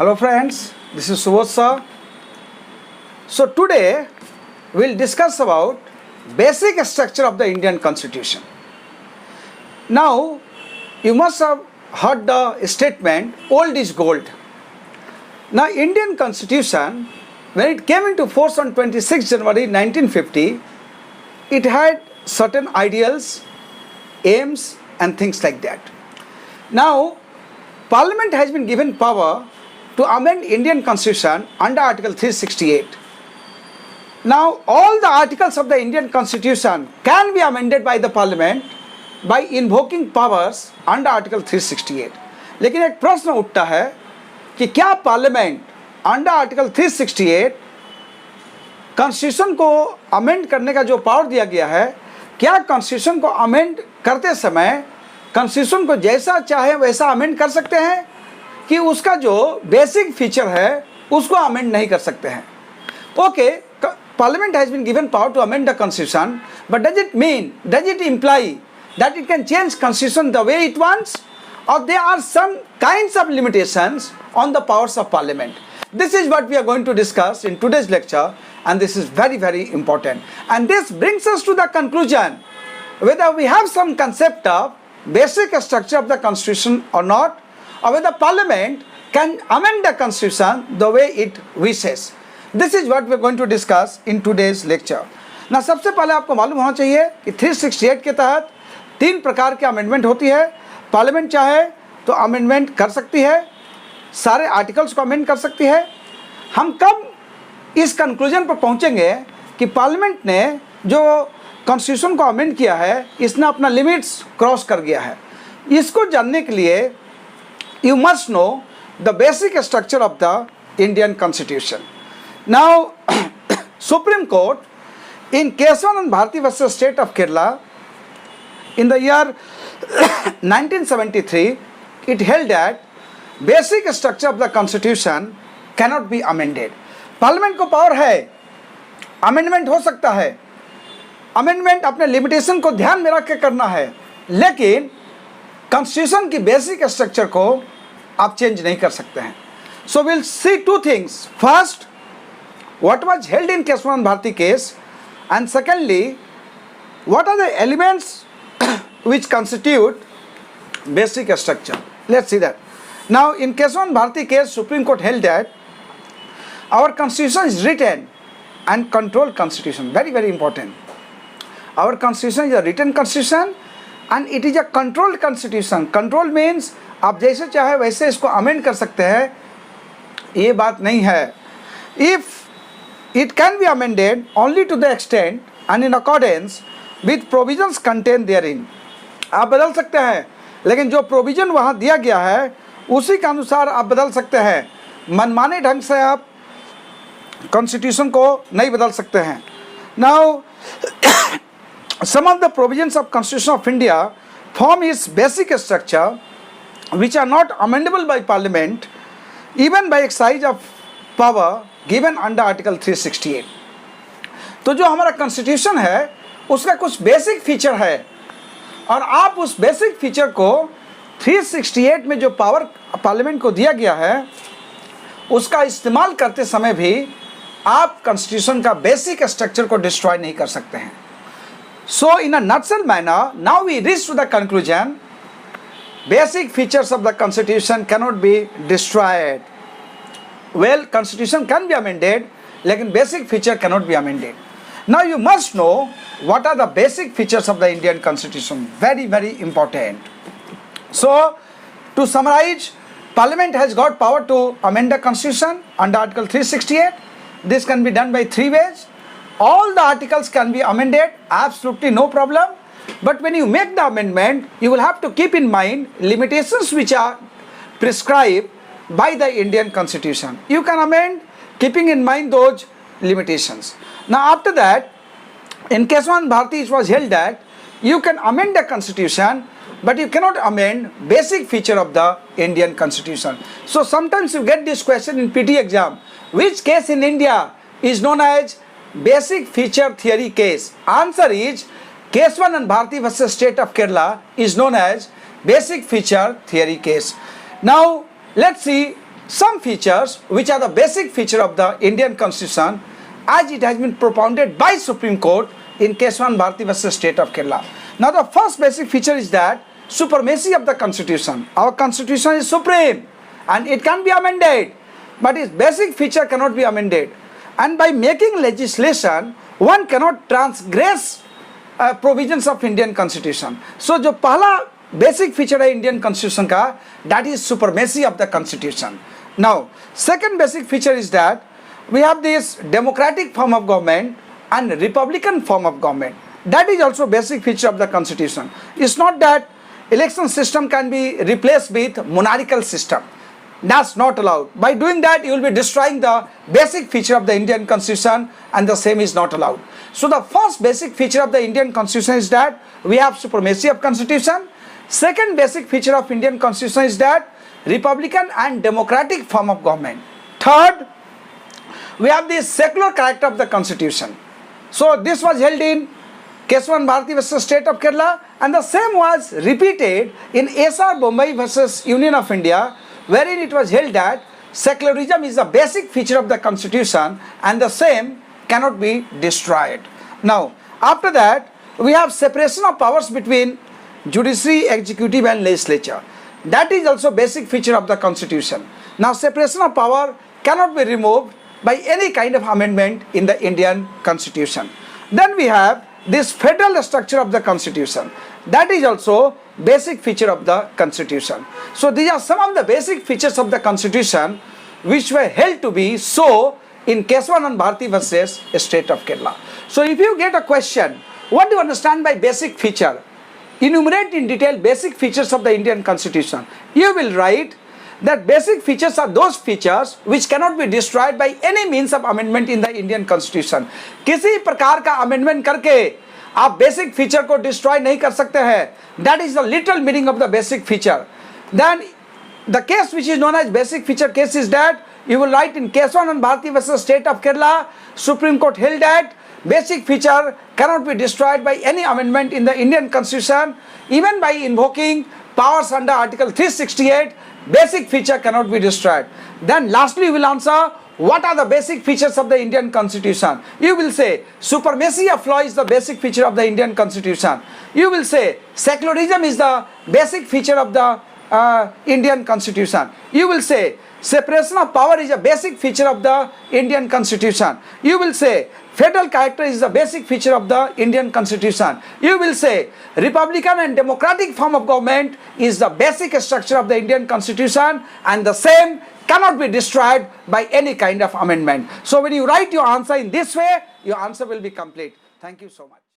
Hello friends, this is Subodh sir. So today we will discuss about basic structure of the Indian Constitution. Now you must have heard the statement old is gold. Now Indian Constitution, when it came into force on 26 January 1950, it had certain ideals, aims and things like that. Now Parliament has been given power to amend Indian Constitution under Article 368. Now all the articles of the Indian Constitution can be amended by the Parliament by invoking powers under Article 368. लेकिन एक प्रश्न उठता है कि क्या parliament under article 368 constitution को amend करने का जो पावर दिया गया है, क्या कॉन्स्टिट्यूशन को अमेंड करते समय कॉन्स्टिट्यूशन को जैसा चाहे वैसा अमेंड कर सकते हैं कि उसका जो बेसिक फीचर है उसको अमेंड नहीं कर सकते हैं? Okay, parliament has been given power to amend the constitution, but does it imply that it can change constitution the way it wants, or there are some kinds of limitations on the powers of parliament? This is what we are going to discuss in today's lecture, and this is very, very important. And this brings us to the conclusion whether we have some concept of basic structure of the constitution or not, or whether parliament can amend the constitution the way it wishes. This is what we are going to discuss in today's lecture. Now सबसे पहले आपको मालूम होना चाहिए कि 368 के तहत 3 प्रकार की अमेंडमेंट होती है. पार्लियामेंट चाहे तो अमेंडमेंट कर सकती है, सारे आर्टिकल्स को अमेंड कर सकती है. हम कब इस कंक्लूजन पर पहुंचेंगे कि पार्लियामेंट ने जो कॉन्स्टिट्यूशन को अमेंड किया है इसने अपना लिमिट्स क्रॉस कर गया है? इसको जानने के लिए you must know the basic structure of the Indian constitution. Now Supreme Court in Kesavananda Bharati versus state of Kerala in the year 1973, it held that basic structure of the constitution cannot be amended. Parliament को power है, amendment हो सकता है, amendment अपने limitation को ध्यान में रख के करना है, लेकिन कॉन्स्टिट्यूशन की बेसिक स्ट्रक्चर को आप चेंज नहीं कर सकते हैं. So will see 2 things. First, what was held in Kesavananda Bharati case, and secondly, what are the elements which constitute basic structure. Let's see that. Now in Kesavan Bharati case, Supreme Court held that our constitution is written and controlled constitution. Very, very important. Our constitution is a written constitution and it is a controlled constitution. Control means आप जैसे चाहे वैसे इसको amend कर सकते हैं, ये बात नहीं है. If it can be amended only to the extent and in accordance with provisions contained therein. आप बदल सकते हैं, लेकिन जो प्रोविजन वहाँ दिया गया है उसी के अनुसार आप बदल सकते हैं. मनमाने ढंग से आप कॉन्स्टिट्यूशन को नहीं बदल सकते हैं. Now some of the provisions of constitution of India form is basic structure which are not amendable by parliament even by exercise of power given under article 368. तो जो हमारा कॉन्स्टिट्यूशन है उसका कुछ बेसिक फीचर है और आप उस बेसिक फीचर को 368 में जो पावर पार्लियामेंट को दिया गया है उसका इस्तेमाल करते समय भी आप कॉन्स्टिट्यूशन का बेसिक स्ट्रक्चर को डिस्ट्रॉय नहीं कर सकते हैं. So in a nutshell manner now we reach to the conclusion basic features of the constitution cannot be destroyed. Well, constitution can be amended लेकिन basic feature cannot be amended. Now you must know what are the basic features of the Indian Constitution. Very, very important. So to summarize, Parliament has got power to amend the Constitution under Article 368. This can be done by 3 ways. All the articles can be amended, absolutely no problem. But when you make the amendment, you will have to keep in mind limitations which are prescribed by the Indian Constitution. You can amend keeping in mind those limitations. Now after that, in Kesavan Bharati it was held that you can amend the constitution but you cannot amend basic feature of the Indian Constitution. So sometimes you get this question in PT exam, which case in India is known as basic feature theory case? Answer is Kesavan Bharati versus State of Kerala is known as basic feature theory case. Now let's see some features which are the basic feature of the Indian Constitution as it has been propounded by Supreme Court in Keswan Bharati versus State of Kerala. Now the first basic feature is that supremacy of the Constitution. Our Constitution is supreme and it can be amended, but its basic feature cannot be amended. And by making legislation, one cannot transgress provisions of Indian Constitution. So जो पहला basic feature है Indian Constitution का, that is supremacy of the Constitution. Now, second basic feature is that we have this democratic form of government and republican form of government. That is also basic feature of the Constitution. It's not that election system can be replaced with monarchical system. That's not allowed. By doing that, you will be destroying the basic feature of the Indian Constitution, and the same is not allowed. So the first basic feature of the Indian Constitution is that we have supremacy of Constitution. Second basic feature of Indian Constitution is that republican and democratic form of government. Third, we have the secular character of the Constitution. So this was held in Keswan Bharati versus State of Kerala, and the same was repeated in SR Bombay versus Union of India, wherein it was held that secularism is the basic feature of the Constitution and the same cannot be destroyed. Now, after that, we have separation of powers between judiciary, executive and legislature. That is also basic feature of the Constitution. Now, separation of power cannot be removed by any kind of amendment in the Indian Constitution. Then we have this federal structure of the Constitution. That is also basic feature of the Constitution. So these are some of the basic features of the Constitution which were held to be so in Keswan and Bharati versus State of Kerala. So if you get a question, what do you understand by basic feature? Enumerate in detail basic features of the Indian Constitution. You will write that basic features are those features which cannot be destroyed by any means of amendment in the Indian Constitution. किसी प्रकार का amendment करके आप basic feature को destroy नहीं कर सकते हैं. That is the literal meaning of the basic feature. Then the case which is known as basic feature case is that you will write in Keswan and Bharati versus State of Kerala, Supreme Court held that basic feature cannot be destroyed by any amendment in the Indian Constitution, even by invoking powers under Article 368. Basic feature cannot be destroyed. Then lastly we will answer what are the basic features of the Indian Constitution. You will say supremacy of law is the basic feature of the Indian Constitution. You will say secularism is the basic feature of the Indian Constitution. You will say separation of power is a basic feature of the Indian Constitution. You will say federal character is the basic feature of the Indian Constitution. You will say republican and democratic form of government is the basic structure of the Indian Constitution, and the same cannot be destroyed by any kind of amendment. So when you write your answer in this way, your answer will be complete. Thank you so much.